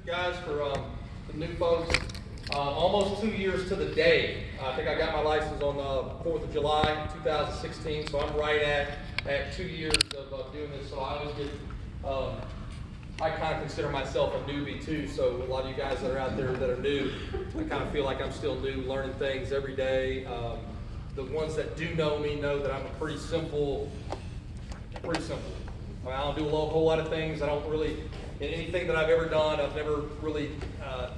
guys, for the new folks. Almost 2 years to the day. I think I got my license on 4th of July, 2016, so I'm right at 2 years of doing this. So I always get, I kind of consider myself a newbie too, so a lot of you guys that are out there that are new, I kind of feel like I'm still new, learning things every day. The ones that do know me know that I'm a pretty simple. I mean, I don't do a whole lot of things. I don't really, in anything that I've ever done, I've never really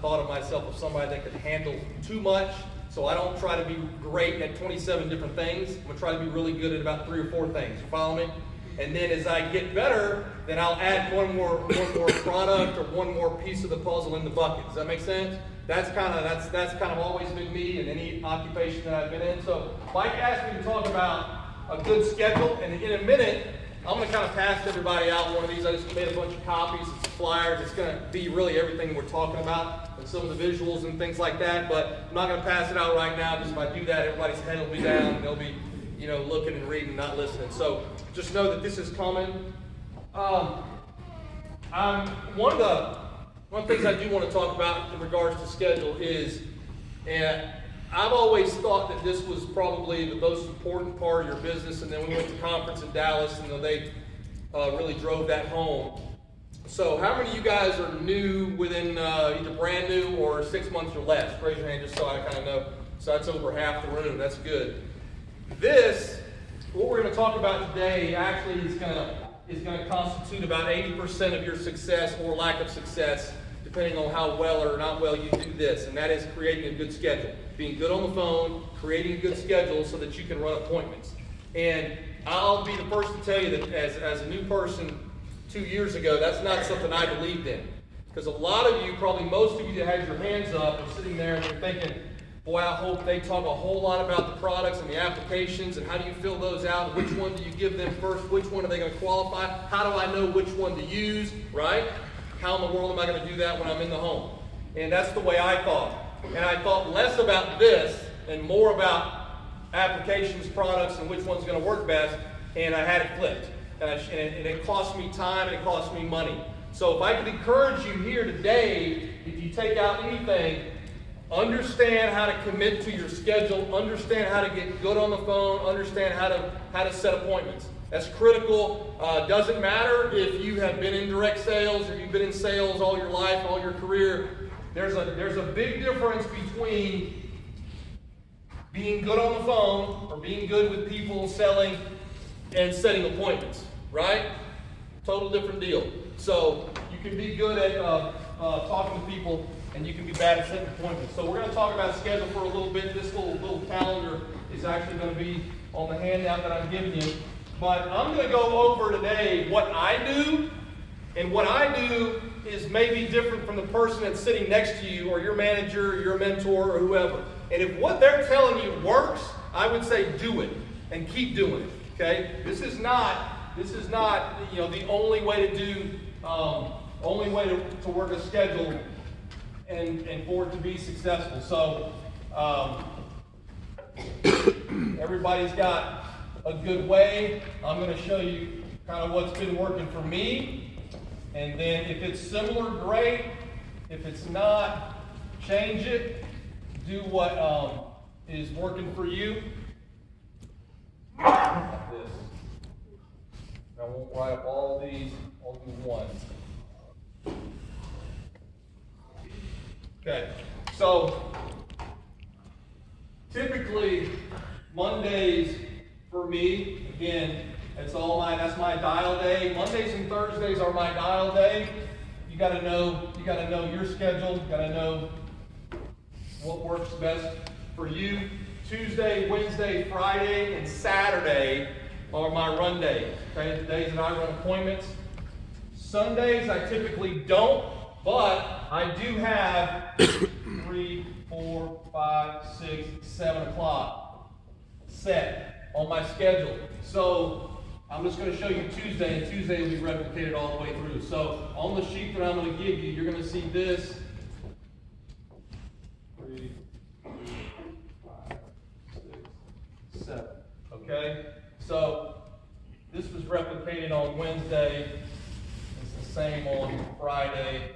thought of myself as somebody that could handle too much. So I don't try to be great at 27 different things. I'm gonna try to be really good at about 3 or 4 things. You follow me? And then as I get better, then I'll add one more product or one more piece of the puzzle in the bucket. Does that make sense? That's kind of always been me in any occupation that I've been in. So Mike asked me to talk about a good schedule, and in a minute, I'm going to kind of pass everybody out one of these. I just made a bunch of copies. It's flyers. It's going to be really everything we're talking about and some of the visuals and things like that. But I'm not going to pass it out right now, because if I do that, everybody's head will be down and they'll be, looking and reading, not listening. So just know that this is coming. One of the things I do want to talk about in regards to schedule is, and I've always thought that this was probably the most important part of your business, and then we went to conference in Dallas, and they really drove that home. So how many of you guys are new within either brand new or 6 months or less? Raise your hand just so I kind of know. So that's over half the room. That's good. What we're going to talk about today actually is going to constitute about 80% of your success or lack of success, depending on how well or not well you do this, and that is creating a good schedule. Being good on the phone, creating a good schedule so that you can run appointments. And I'll be the first to tell you that as a new person 2 years ago, that's not something I believed in. Because a lot of you, probably most of you that had your hands up are sitting there and you're thinking, boy, I hope they talk a whole lot about the products and the applications and how do you fill those out, which one do you give them first, which one are they going to qualify, how do I know which one to use, right? How in the world am I going to do that when I'm in the home? And that's the way I thought. And I thought less about this and more about applications, products, and which one's going to work best, and I had it flipped. And it cost me time and it cost me money. So if I could encourage you here today, if you take out anything, understand how to commit to your schedule, understand how to get good on the phone, understand how to set appointments. That's critical. Doesn't matter if you have been in direct sales or you've been in sales all your life, all your career. There's a big difference between being good on the phone or being good with people selling and setting appointments, right? Total different deal. So you can be good at talking to people, and you can be bad at setting appointments. So we're going to talk about schedule for a little bit. This little calendar is actually going to be on the handout that I'm giving you. But I'm going to go over today what I do, and what I do is maybe different from the person that's sitting next to you or your manager or your mentor or whoever. And if what they're telling you works, I would say do it and keep doing it. Okay? This is not the only way to do to work a schedule and for it to be successful. So everybody's got a good way. I'm going to show you kind of what's been working for me, and then if it's similar, great. If it's not, change it. Do what is working for you. Like this. I won't write up all of these. I'll do one. Okay, so typically Mondays for me, again, that's my dial day. Mondays and Thursdays are my dial day. You gotta know your schedule, you gotta know what works best for you. Tuesday, Wednesday, Friday, and Saturday are my run days. Okay, the days that I run appointments. Sundays I typically don't, but I do have 3, 4, 5, 6, 7 o'clock set on my schedule. So I'm just going to show you Tuesday, and Tuesday will be replicated all the way through. So on the sheet that I'm going to give you, you're going to see this. 3, 4, 5, 6, 7. Okay? So this was replicated on Wednesday. It's the same on Friday.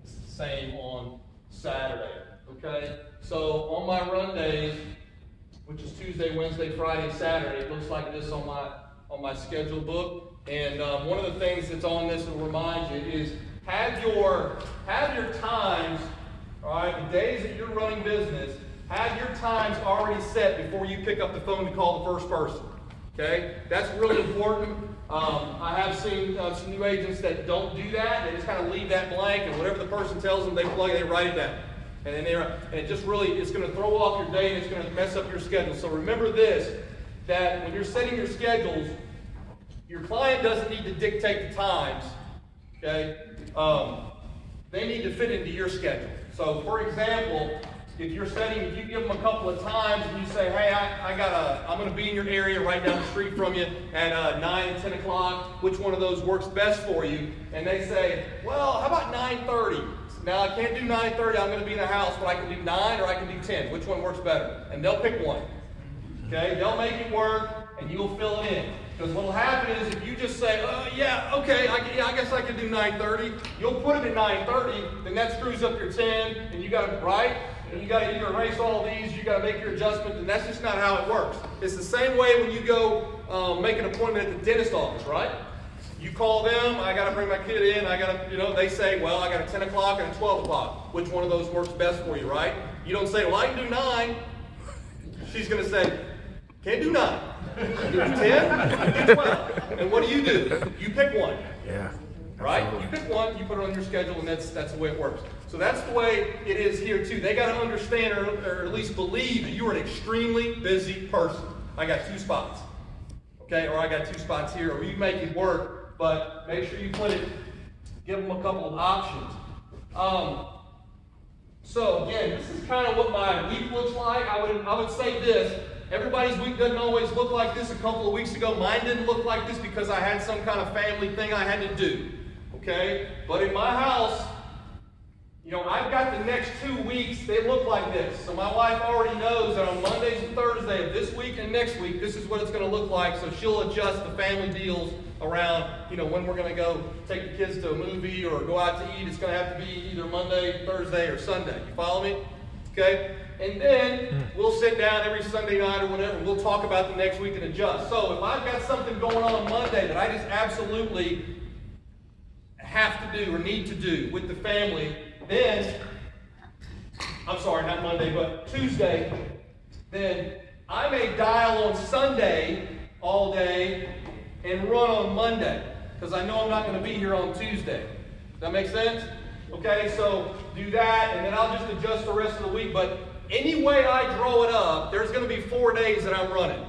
It's the same on Saturday. Okay? So on my run days, which is Tuesday, Wednesday, Friday, Saturday, it looks like this on my schedule book. And one of the things that's on this to remind you is have your times, all right, the days that you're running business, have your times already set before you pick up the phone to call the first person. Okay? That's really important. I have seen some new agents that don't do that. They just kind of leave that blank, and whatever the person tells them, they write it down. And then it just really, it's going to throw off your day, and it's going to mess up your schedule. So remember this, that when you're setting your schedules, your client doesn't need to dictate the times, okay? They need to fit into your schedule. So for example, if you give them a couple of times and you say, hey, I'm going to be in your area right down the street from you at 9 and 10 o'clock, which one of those works best for you? And they say, well, how about 9:30? Now, I can't do 9:30, I'm going to be in the house, but I can do 9 or I can do 10. Which one works better? And they'll pick one. Okay? They'll make it work, and you'll fill it in. Because what will happen is if you just say, yeah, okay, I guess I can do 9:30, you'll put it at 9:30, then that screws up your 10, and you got to, right? And you got to either erase all these, you got to make your adjustment, and that's just not how it works. It's the same way when you go make an appointment at the dentist office, right? You call them, I got to bring my kid in, they say, well, I got a 10 o'clock and a 12 o'clock. Which one of those works best for you, right? You don't say, well, I can do 9. She's going to say, can't do 9. Do 10, do 12. And what do? You pick one. Yeah. Right? You pick one, you put it on your schedule, and that's the way it works. So that's the way it is here, too. They got to understand or at least believe that you are an extremely busy person. I got 2 spots. Okay? Or I got 2 spots here, or you make it work. But make sure you give them a couple of options. So again, this is kind of what my week looks like. I would say this. Everybody's week doesn't always look like this. A couple of weeks ago, mine didn't look like this because I had some kind of family thing I had to do. Okay? But in my house, I've got the next 2 weeks, they look like this. So my wife already knows that on Mondays and Thursdays of this week and next week, this is what it's going to look like. So she'll adjust the family deals around, when we're going to go take the kids to a movie or go out to eat. It's going to have to be either Monday, Thursday, or Sunday. You follow me? Okay? And then we'll sit down every Sunday night or whatever, and we'll talk about the next week and adjust. So if I've got something going on Monday that I just absolutely have to do or need to do with the family, then, I'm sorry, not Monday, but Tuesday, then I may dial on Sunday all day and run on Monday, because I know I'm not going to be here on Tuesday. Does that make sense? Okay, so do that, and then I'll just adjust the rest of the week. But any way I draw it up, there's going to be 4 days that I'm running.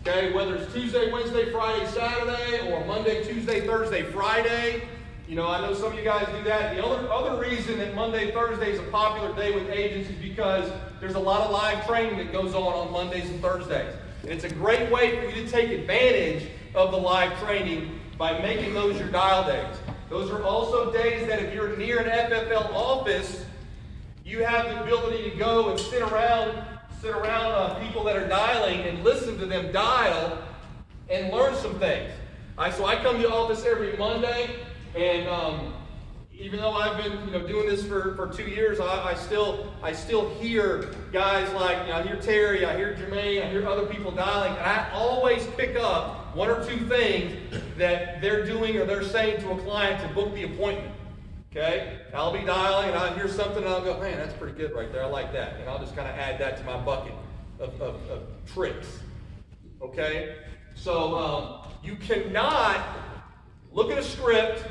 Okay, whether it's Tuesday, Wednesday, Friday, Saturday, or Monday, Tuesday, Thursday, Friday. I know some of you guys do that. The other reason that Monday, Thursday is a popular day with agents is because there's a lot of live training that goes on Mondays and Thursdays. And it's a great way for you to take advantage of the live training by making those your dial days. Those are also days that if you're near an FFL office, you have the ability to go and sit around people that are dialing and listen to them dial and learn some things. So I come to the office every Monday, and even though I've been doing this for 2 years, I still hear guys like, I hear Terry, I hear Jermaine, I hear other people dialing, and I always pick up 1 or 2 things that they're doing or they're saying to a client to book the appointment. Okay? I'll be dialing and I'll hear something and I'll go, man, that's pretty good right there. I like that. And I'll just kind of add that to my bucket of tricks. Okay? So you cannot look at a script,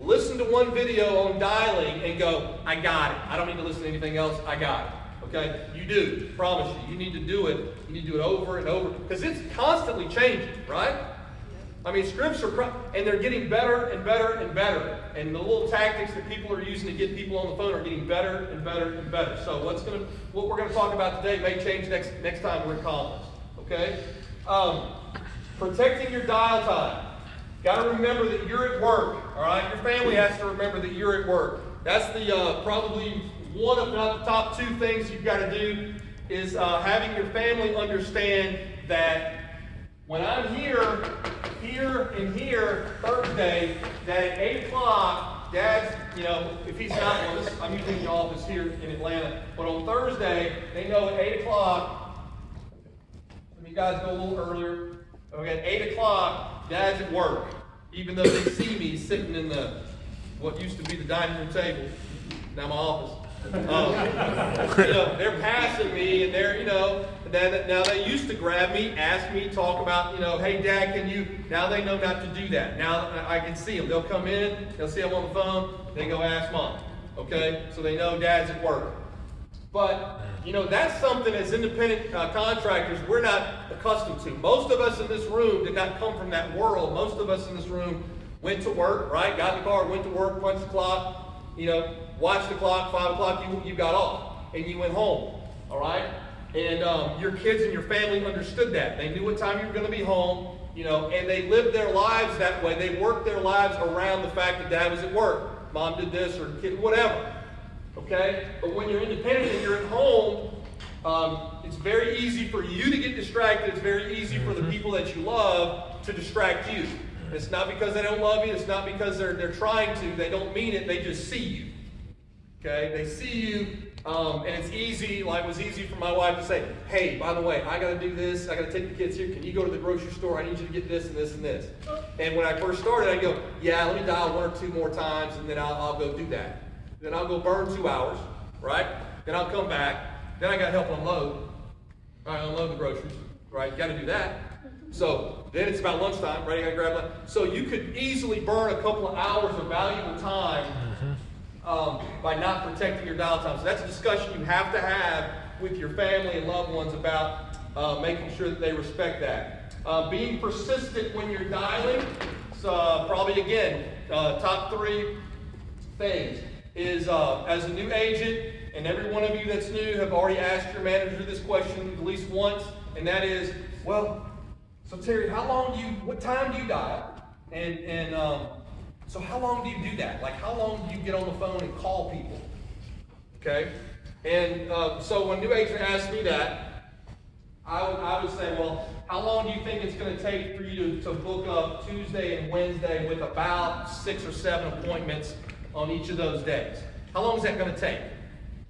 listen to one video on dialing and go, I got it. I don't need to listen to anything else. I got it. Okay? You do. Promise you. You need to do it. You need to do it over and over. Because it's constantly changing, right? I mean, scripts are, and they're getting better and better and better. And the little tactics that people are using to get people on the phone are getting better and better and better. So what we're going to talk about today may change next time we're in conference. Okay? Protecting your dial time. Got to remember that you're at work. All right? Your family has to remember that you're at work. That's the probably one of not the top 2 things you've got to do is having your family understand that when I'm here, and here Thursday, that at 8 o'clock Dad's, if he's not with us, I'm usually in the office here in Atlanta, but on Thursday, they know at 8 o'clock, some of you guys go a little earlier, okay, at 8 o'clock, Dad's at work, even though they see me sitting in what used to be the dining room table, now my office. They're passing me, and they're, now they used to grab me, ask me, talk about, hey, Dad, can you, now they know not to do that. Now I can see them. They'll come in, they'll see I'm on the phone, they go ask Mom, okay? So they know Dad's at work. But, that's something as independent contractors we're not accustomed to. Most of us in this room did not come from that world. Most of us in this room went to work, right? Got in the car, went to work, punched the clock, watched the clock, 5 o'clock, you got off, and you went home, all right? And your kids and your family understood that. They knew what time you were going to be home, and they lived their lives that way. They worked their lives around the fact that Dad was at work. Mom did this or kid, whatever, okay? But when you're independent and you're at home, it's very easy for you to get distracted. It's very easy for the people that you love to distract you. It's not because they don't love you. It's not because they're trying to. They don't mean it. They just see you. Okay? They see you, and it's easy, like it was easy for my wife to say, hey, by the way, I got to do this. I got to take the kids here. Can you go to the grocery store? I need you to get this and this and this. And when I first started, I'd go, yeah, let me dial 1 or 2 more times, and then I'll go do that. Then I'll go burn 2 hours, right? Then I'll come back. Then I got to help unload. All right, unload the groceries, right? You got to do that. So then it's about lunchtime, right? You got to grab lunch. So you could easily burn a couple of hours of valuable time by not protecting your dial time. So that's a discussion you have to have with your family and loved ones about making sure that they respect that. Being persistent when you're dialing. So probably again, top 3 things is as a new agent, and every one of you that's new have already asked your manager this question at least once, and that is, well, so Terry, what time do you dial? And so how long do you do that? Like, how long do you get on the phone and call people? Okay? And so when a new agent asks me that, I would say, well, how long do you think it's going to take for you to book up Tuesday and Wednesday with about 6 or 7 appointments on each of those days? How long is that going to take? And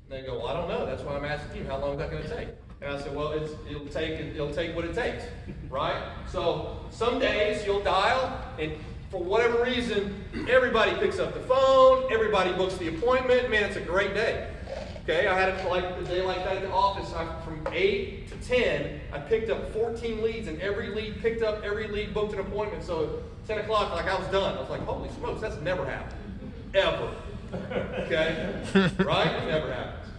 they go, well, I don't know. That's why I'm asking you. How long is that going to take? And I said, well, it'll take what it takes, right? So some days you'll dial, and for whatever reason, everybody picks up the phone, everybody books the appointment. Man, it's a great day. Okay, I had a day like that at the office. From 8 to 10, I picked up 14 leads, and every lead picked up, every lead booked an appointment. So at 10 o'clock, I was done. I was like, holy smokes, that's never happened. Ever. Okay? Right? Never happens.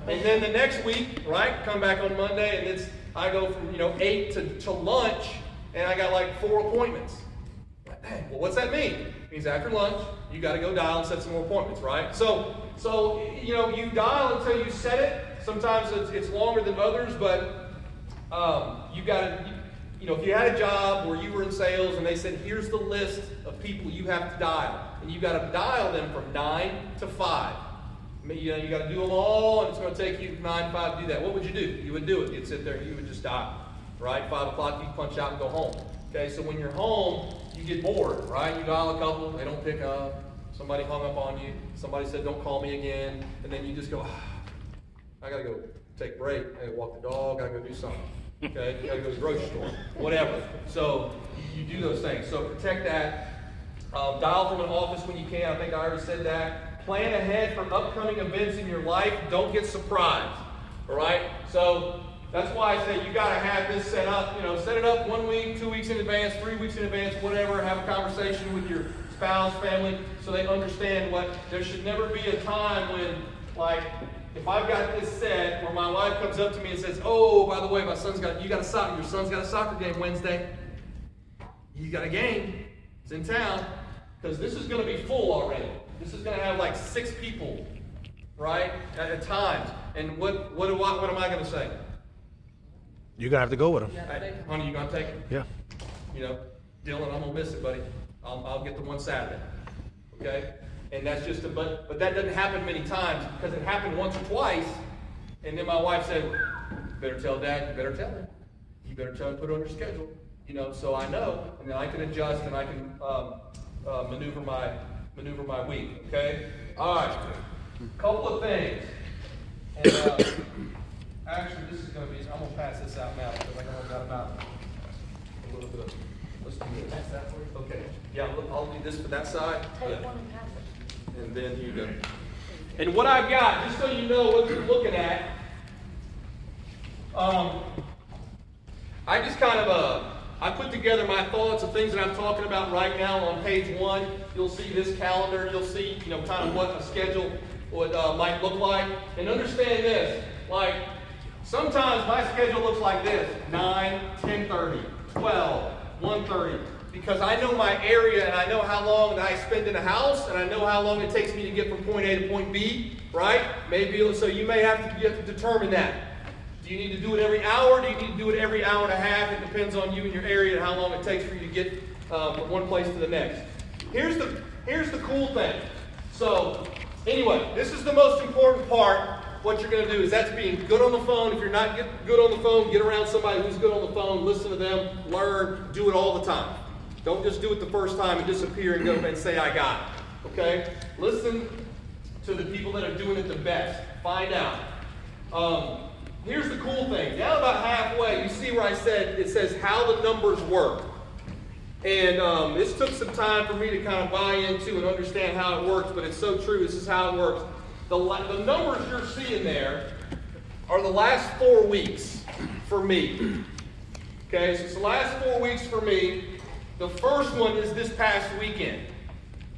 And then the next week, right, come back on Monday, and I go from 8 to lunch, and I got 4 appointments. Well, what's that mean? It means after lunch, you got to go dial and set some more appointments, right? So you dial until you set it. Sometimes it's longer than others, but you got to, if you had a job where you were in sales and they said, here's the list of people you have to dial, and you got to dial them from 9 to 5. You got to do them all, and it's going to take you 9 to 5 to do that. What would you do? You would do it. You'd sit there and you would just dial, right? 5 o'clock, you punch out and go home. Okay, so when you're home, you get bored, right? You dial a couple, they don't pick up. Somebody hung up on you. Somebody said, don't call me again. And then you just go, I got to go take a break. I got to walk the dog. I got to go do something. Okay, you got to go to the grocery store. Whatever. So you do those things. So protect that. Dial from an office when you can. I think I already said that. Plan ahead for upcoming events in your life. Don't get surprised. All right? So that's why I say you got to have this set up. Set it up 1 week, 2 weeks in advance, 3 weeks in advance, whatever. Have a conversation with your spouse, family, so they understand there should never be a time when, if I've got this set where my wife comes up to me and says, oh, by the way, your son's got a soccer game Wednesday. He's got a game. It's in town. Because this is going to be full already. This is going to have 6 people, right, at times. And what am I going to say? You're going to have to go with him. Honey, you going to take it? Yeah. Dylan, I'm going to miss it, buddy. I'll get the one Saturday. Okay? And that's just but that doesn't happen many times because it happened once or twice. And then my wife said, you better tell Dad, you better tell him. You better tell him to put it on your schedule. So I know, and then I can adjust and I can maneuver maneuver my week, okay? All right, couple of things. And actually, this is going to be, I'm going to pass this out now because I know I've got about a little bit of, let's do this. Okay, yeah, I'll do this for that side. Yeah. And then here you go. And what I've got, just so you know what you're looking at, I just kind of, I put together my thoughts of things that I'm talking about right now on page 1. You'll see this calendar. You'll see, kind of what a schedule might look like. And understand this, like, sometimes my schedule looks like this: 9, 10:30, 12, 1:30. Because I know my area and I know how long that I spend in a house and I know how long it takes me to get from point A to point B, right? Maybe, so you may have to determine that. Do you need to do it every hour? Do you need to do it every hour and a half? It depends on you and your area and how long it takes for you to get from one place to the next. Here's the cool thing. So anyway, this is the most important part. What you're going to do is that's being good on the phone. If you're not good on the phone, get around somebody who's good on the phone, listen to them, learn, do it all the time. Don't just do it the first time and disappear and go and say, I got it. Okay? Listen to the people that are doing it the best. Find out. Here's the cool thing. Down about halfway, you see where it says how the numbers work. And this took some time for me to kind of buy into and understand how it works, but it's so true. This is how it works. The numbers you're seeing there are the last 4 weeks for me. Okay, so it's the last 4 weeks for me. The first one is this past weekend.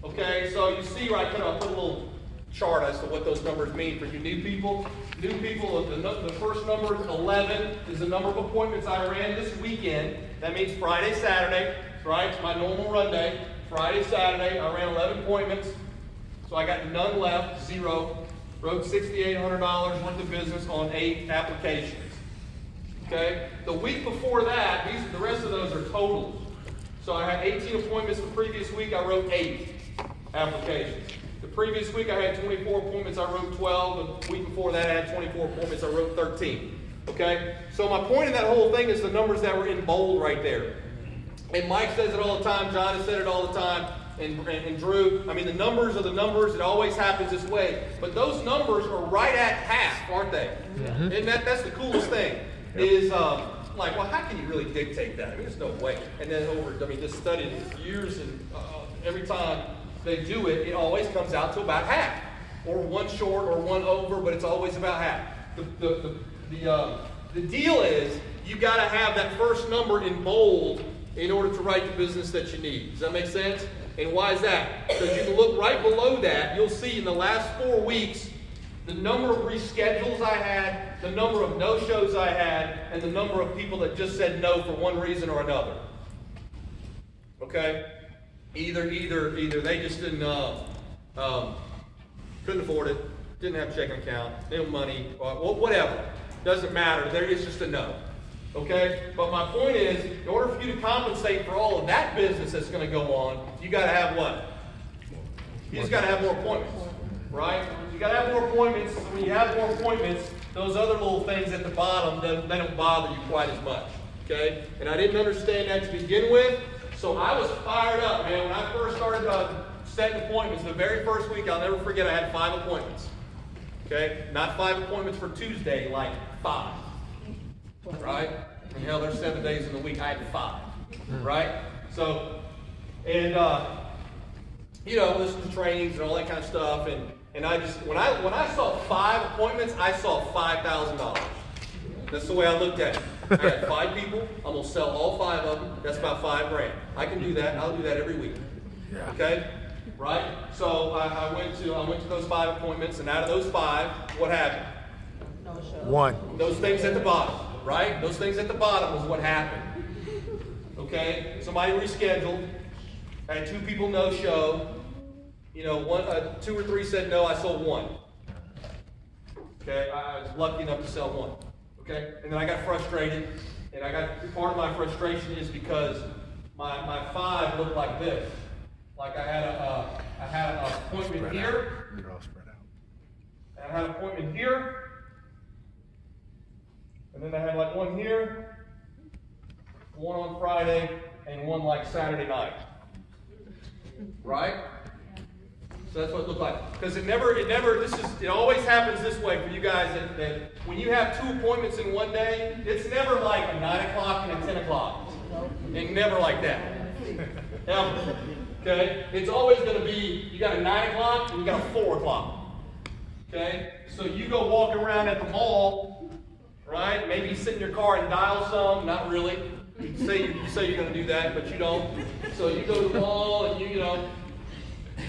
Okay, so you see right there, I put a little chart as to what those numbers mean for you new people. New people, the first number is 11, is the number of appointments I ran this weekend. That means Friday, Saturday, right? It's my normal run day. Friday, Saturday, I ran 11 appointments. So I got none left, 0. Wrote $6,800 worth of business on 8 applications. Okay? The week before that, the rest of those are totals. So I had 18 appointments the previous week, I wrote 8 applications. The previous week I had 24 appointments, I wrote 12. The week before that I had 24 appointments, I wrote 13. Okay? So my point in that whole thing is the numbers that were in bold right there. And Mike says it all the time, John has said it all the time, and Drew. I mean, the numbers are the numbers, it always happens this way. But those numbers are right at half, aren't they? Mm-hmm. And that's the coolest thing, is like, well, how can you really dictate that? I mean, there's no way. And then just studied years, and every time they do it, it always comes out to about half, or one short, or one over, but it's always about half. The deal is you got to have that first number in bold in order to write the business that you need. Does that make sense? And why is that? Because you can look right below that. You'll see in the last 4 weeks the number of reschedules I had, the number of no-shows I had, and the number of people that just said no for one reason or another. Okay? Either they just didn't couldn't afford it, didn't have a checking account, no money, or whatever. Doesn't matter. There is just a no. Okay? But my point is, in order for you to compensate for all of that business that's going to go on, you got to have what? You just got to have more appointments. Right? You got to have more appointments. When you have more appointments, those other little things at the bottom, they don't bother you quite as much. Okay? And I didn't understand that to begin with. So I was fired up, man. When I first started setting appointments, the very first week, I'll never forget, I had 5 appointments. Okay? Not 5 appointments for Tuesday, like 5. Right? And hell, there's 7 days in the week. I had 5. Right? So, and listen to trainings and all that kind of stuff. And I just, when I saw 5 appointments, I saw $5,000. That's the way I looked at it. I had 5 people. I'm gonna sell all 5 of them. That's about $5,000. I can do that. I'll do that every week. Okay, right? So I went to those 5 appointments, and out of those 5, what happened? No show. 1. Those things at the bottom, right? Those things at the bottom was what happened. Okay, somebody rescheduled. I had 2 people no show. 2 or 3 said no. I sold 1. Okay, I was lucky enough to sell 1. Okay, and then I got frustrated, and part of my frustration is because my 5 looked like this. Like I had an appointment here. They're all spread out. And I had an appointment here, and then I had like one here, one on Friday, and one like Saturday night. Right? So that's what it looked like. Because it always happens this way for you guys that when you have 2 appointments in one day, it's never like a 9 o'clock and a 10 o'clock. It's never like that. Ever. Okay? It's always going to be, you got a 9 o'clock and you got a 4 o'clock. Okay? So you go walking around at the mall, right? Maybe you sit in your car and dial some. Not really. You say you're going to do that, but you don't. So you go to the mall and you know,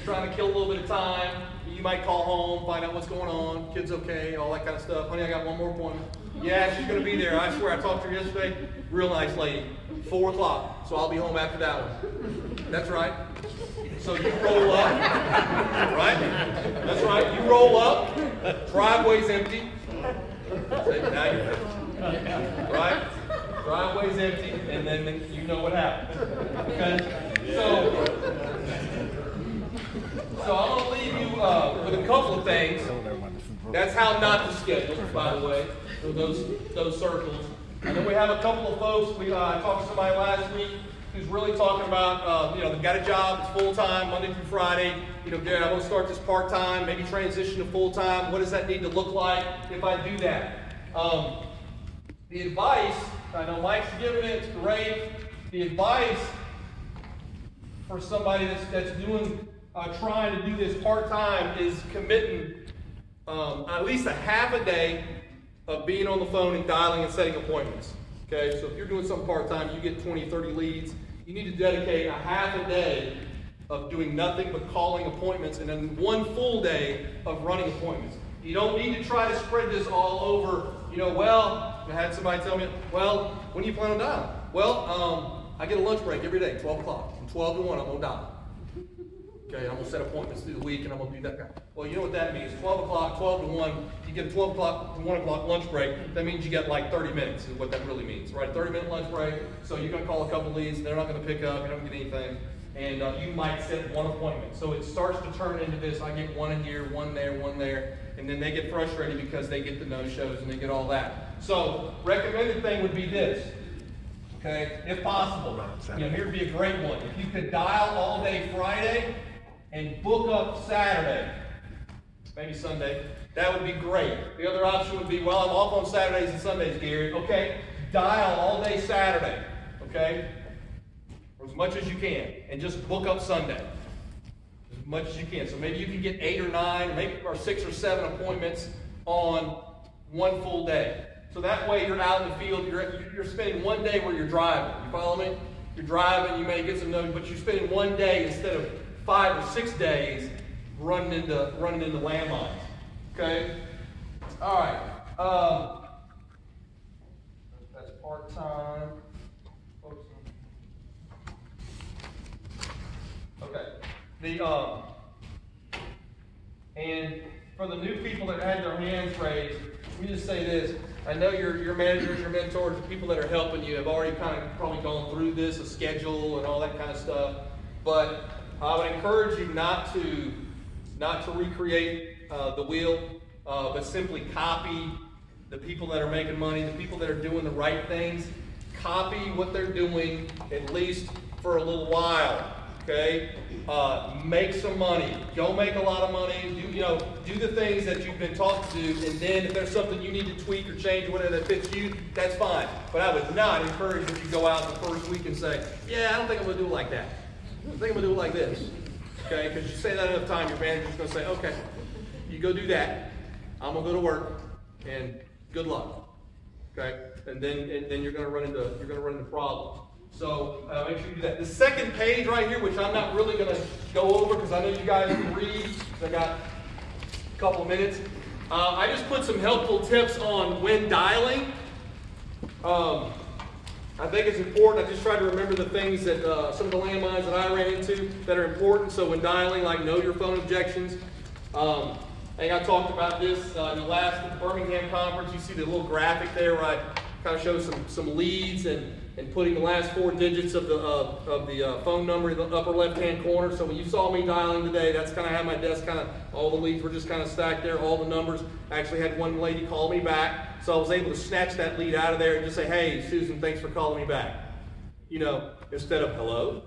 trying to kill a little bit of time. You might call home, find out what's going on, kid's okay, all that kind of stuff. Honey, I got one more appointment. Yeah, she's going to be there. I swear, I talked to her yesterday. Real nice lady. 4 o'clock, so I'll be home after that one. That's right. So you roll up, right? That's right. You roll up, driveway's empty. Say, now you're finished. Right? Driveway's empty, and then you know what happened. Okay? So I'm going to leave you with a couple of things. That's how not to schedule, by the way, for those circles. And then we have a couple of folks. I talked to somebody last week who's really talking about, they've got a job, it's full-time, Monday through Friday. Gary, I want to start this part-time, maybe transition to full-time. What does that need to look like if I do that? The advice, I know Mike's giving it, it's great. The advice for somebody that's doing, trying to do this part-time is committing at least a half a day of being on the phone and dialing and setting appointments. Okay, so if you're doing something part-time, you get 20, 30 leads, you need to dedicate a half a day of doing nothing but calling appointments and then 1 full day of running appointments. You don't need to try to spread this all over, I had somebody tell me, when do you plan on dialing? I get a lunch break every day, 12 o'clock. From 12 to 1, I'm going to dial. Okay, I'm going to set appointments through the week and I'm going to do that guy. Well, you know what that means. 12 o'clock, 12 to 1, you get a 12 o'clock to 1 o'clock lunch break. That means you get like 30 minutes is what that really means, right? 30-minute lunch break. So you're going to call a couple leads. They're not going to pick up. You're not going to get anything. And you might set 1 appointment. So it starts to turn into this. I get 1 in here, 1 there, 1 there. And then they get frustrated because they get the no-shows and they get all that. So recommended thing would be this. Okay, if possible. Here would be a great one. If you could dial all day Friday and book up Saturday, maybe Sunday, that would be great. The other option would be, I'm off on Saturdays and Sundays, Gary. Okay, dial all day Saturday, okay? Or as much as you can, and just book up Sunday. As much as you can. So maybe you can get 8 or 9, or 6 or 7 appointments on 1 full day. So that way you're out in the field, you're spending 1 day where you're driving. You follow me? You're driving, you may get some notes, but you're spending 1 day instead of 5 or 6 days running into landmines. Okay? All right. That's part-time. Okay. And for the new people that had their hands raised, let me just say this. I know your managers, your mentors, the people that are helping you have already kind of probably gone through this, a schedule and all that kind of stuff. But I would encourage you not to recreate the wheel, but simply copy the people that are making money, the people that are doing the right things. Copy what they're doing at least for a little while. Okay, make some money. Don't make a lot of money. Do the things that you've been taught to do, and then if there's something you need to tweak or change or whatever that fits you, that's fine. But I would not encourage that you go out the first week and say, I don't think I'm going to do it like that. I think I'm going to do it like this. Okay, because you say that enough time, your manager's going to say, okay, you go do that. I'm going to go to work, and good luck. Okay, and then you're going to run into problems. So make sure you do that. The second page right here, which I'm not really going to go over because I know you guys can read. I got a couple of minutes. I just put some helpful tips on when dialing. I think it's important. I just try to remember the things that some of the landmines that I ran into that are important. So when dialing, like know your phone objections. I think I talked about this in the last Birmingham conference. You see the little graphic there where I kind of show some leads and putting the last 4 digits of the phone number in the upper left-hand corner. So when you saw me dialing today, that's kind of how my desk all the leads were just kind of stacked there, all the numbers. I actually had one lady call me back, so I was able to snatch that lead out of there and just say, hey, Susan, thanks for calling me back. Instead of hello.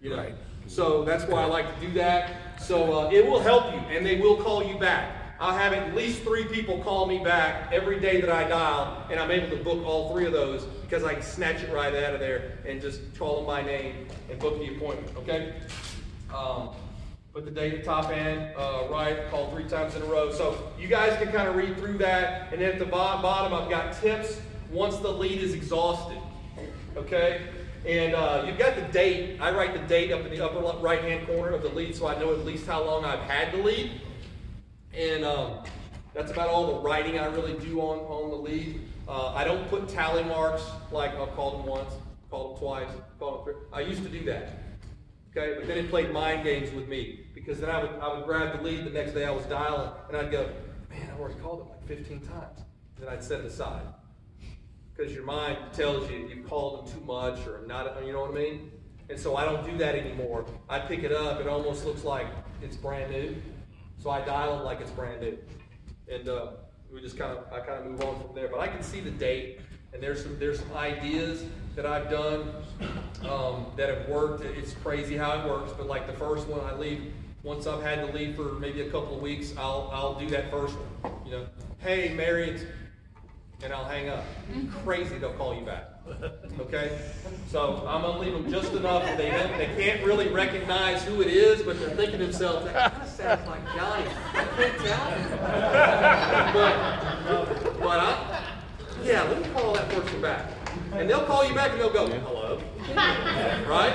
Right. So that's why I like to do that. So it will help you, and they will call you back. I'll have at least 3 people call me back every day that I dial, and I'm able to book all 3 of those because I can snatch it right out of there and just call them by name and book the appointment, okay? Put the date at the top end, right, call 3 times in a row. So you guys can kind of read through that, and then at the bottom I've got tips once the lead is exhausted, okay? And you've got the date. I write the date up in the upper right-hand corner of the lead so I know at least how long I've had the lead. And that's about all the writing I really do on the lead. I don't put tally marks like I've called them once, called them twice, called them 3. I used to do that. Okay, but then it played mind games with me because then I would grab the lead the next day I was dialing and I'd go, man, I've already called it like 15 times. Then I'd set it aside because your mind tells you you've called them too much or not, you know what I mean? And so I don't do that anymore. I pick it up, it almost looks like it's brand new. So I dial them like it's brand new. And we just I kind of move on from there. But I can see the date, and there's some ideas that I've done that have worked. It's crazy how it works, but like the first one I leave, once I've had to leave for maybe a couple of weeks, I'll do that first one. You know, hey, Mary, and I'll hang up. Crazy, they'll call you back. Okay? So I'm going to leave them just enough that they can't really recognize who it is, but they're thinking to themselves, that kind of sounds like Johnny. I can't tell. Yeah, let me call that person back. And they'll call you back and they'll go, hello. Right?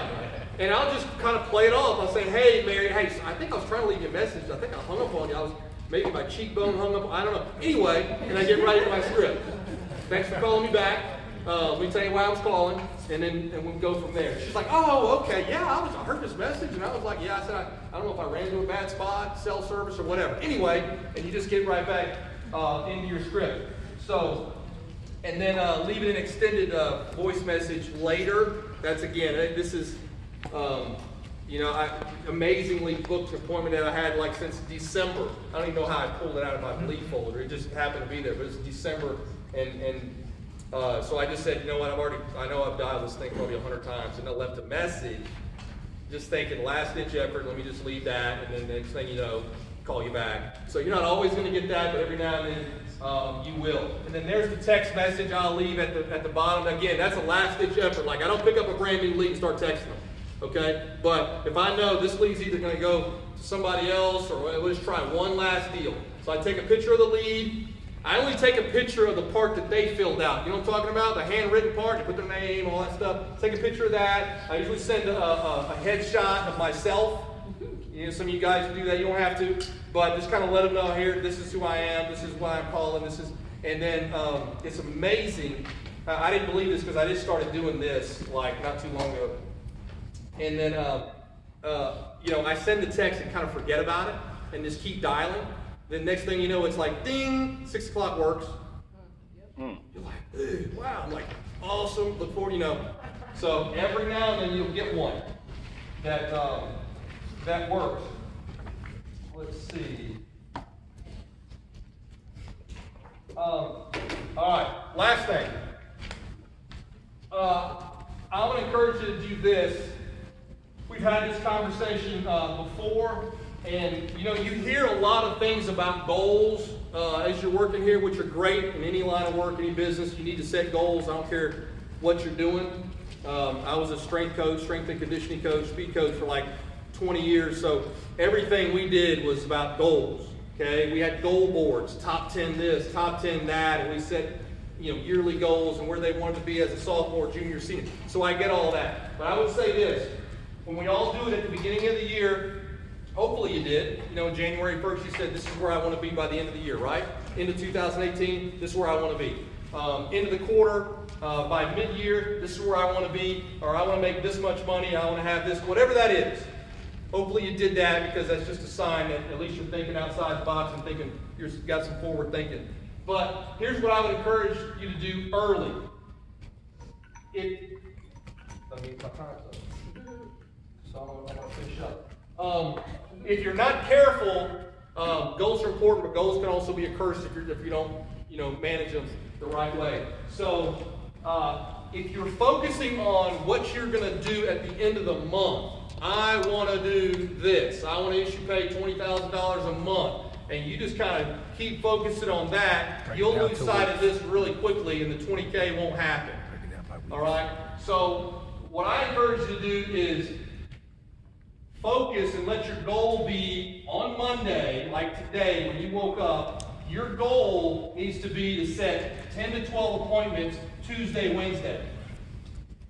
And I'll just kind of play it off. I'll say, hey, Mary, hey, I think I was trying to leave you a message. I think I hung up on you. Maybe my cheekbone hung up. I don't know. Anyway, and I get right into my script. Thanks for calling me back. Let me tell you why I was calling, and we'll go from there. She's like, oh, okay, yeah, I heard this message, and I was like, yeah, I said, I don't know if I ran into a bad spot, cell service, or whatever. Anyway, and you just get right back into your script. So, and then leaving an extended voice message later. That's, again, this is, I amazingly booked an appointment that I had like since December. I don't even know how I pulled it out of my lead folder. It just happened to be there, but it's December, and so I just said, you know what, I know I've dialed this thing probably 100 times, and I left a message, just thinking last-ditch effort, let me just leave that, and then the next thing you know, call you back. So you're not always going to get that, but every now and then you will. And then there's the text message I'll leave at the bottom. Again, that's a last-ditch effort. Like, I don't pick up a brand new lead and start texting them, okay? But if I know this lead's either going to go to somebody else, or we'll just try one last deal. So I take a picture of the lead. I only take a picture of the part that they filled out. You know what I'm talking about? The handwritten part, you put their name, all that stuff. Take a picture of that. I usually send a headshot of myself. You know, some of you guys do that. You don't have to. But just kind of let them know, here, this is who I am. This is why I'm calling. And then it's amazing. I didn't believe this because I just started doing this like not too long ago. And then, I send the text and kind of forget about it and just keep dialing. Then next thing you know, it's like, ding, 6 o'clock works. You're like, dude, wow. I'm like, awesome. Look forward, So every now and then you'll get one that works. Let's see. All right, last thing. I want to encourage you to do this. We've had this conversation before. And, you hear a lot of things about goals as you're working here, which are great in any line of work, any business. You need to set goals. I don't care what you're doing. I was a strength and conditioning coach, speed coach for like 20 years. So everything we did was about goals, okay? We had goal boards, top 10 this, top 10 that, and we set, yearly goals and where they wanted to be as a sophomore, junior, senior. So I get all that. But I would say this, when we all do it at the beginning of the year, hopefully you did. January 1st you said, this is where I want to be by the end of the year, right? Into 2018, this is where I want to be. End of the quarter, by mid-year, this is where I want to be, or I want to make this much money, I want to have this, whatever that is. Hopefully you did that because that's just a sign that at least you're thinking outside the box and thinking you've got some forward thinking. But here's what I would encourage you to do early. So I'm going to finish up. If you're not careful, goals are important, but goals can also be a curse if you don't, manage them the right way. So if you're focusing on what you're going to do at the end of the month, I want to do this. I want to issue pay $20,000 a month. And you just kind of keep focusing on that. You'll lose sight of this really quickly and the 20K won't happen. All right? So what I encourage you to do is focus and let your goal be on Monday, like today when you woke up, your goal needs to be to set 10 to 12 appointments Tuesday, Wednesday.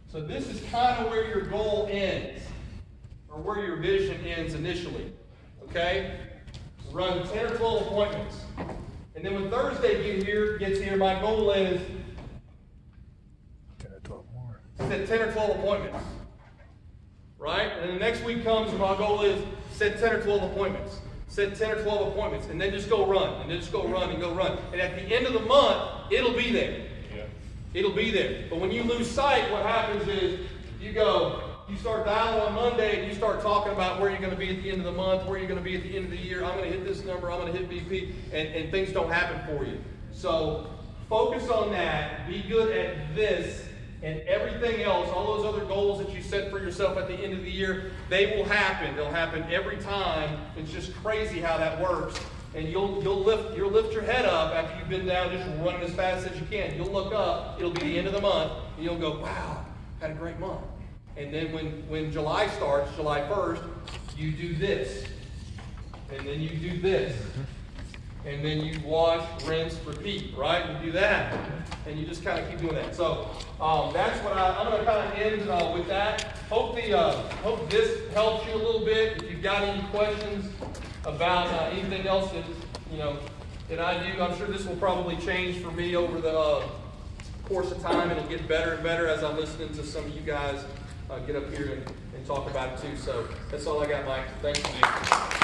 So this is kind of where your goal ends, or where your vision ends initially. Okay? Run 10 or 12 appointments. And then when Thursday gets here, my goal is 10 or 12 more. Set 10 or 12 appointments. Right? And then the next week comes and my goal is set 10 or 12 appointments. Set 10 or 12 appointments. And then just go run. And then just go run and go run. And at the end of the month, it'll be there. Yeah. It'll be there. But when you lose sight, what happens is you start dialing on Monday and you start talking about where you're going to be at the end of the month, where you're going to be at the end of the year. I'm going to hit this number, I'm going to hit BP, and things don't happen for you. So focus on that. Be good at this, and everything else, all those other goals that you set for yourself at the end of the year, they will happen. They'll happen every time. It's just crazy how that works. And you'll lift your head up after you've been down just running as fast as you can. You'll look up, it'll be the end of the month, and you'll go, wow, had a great month. And then when July starts, July 1st, you do this. And then you do this. And then you wash, rinse, repeat, right? You do that. And you just kind of keep doing that. So that's what I'm going to kind of end with that. Hope this helps you a little bit. If you've got any questions about anything else that I do, I'm sure this will probably change for me over the course of time. It'll get better and better as I'm listening to some of you guys get up here and talk about it too. So that's all I got, Mike. Thank you.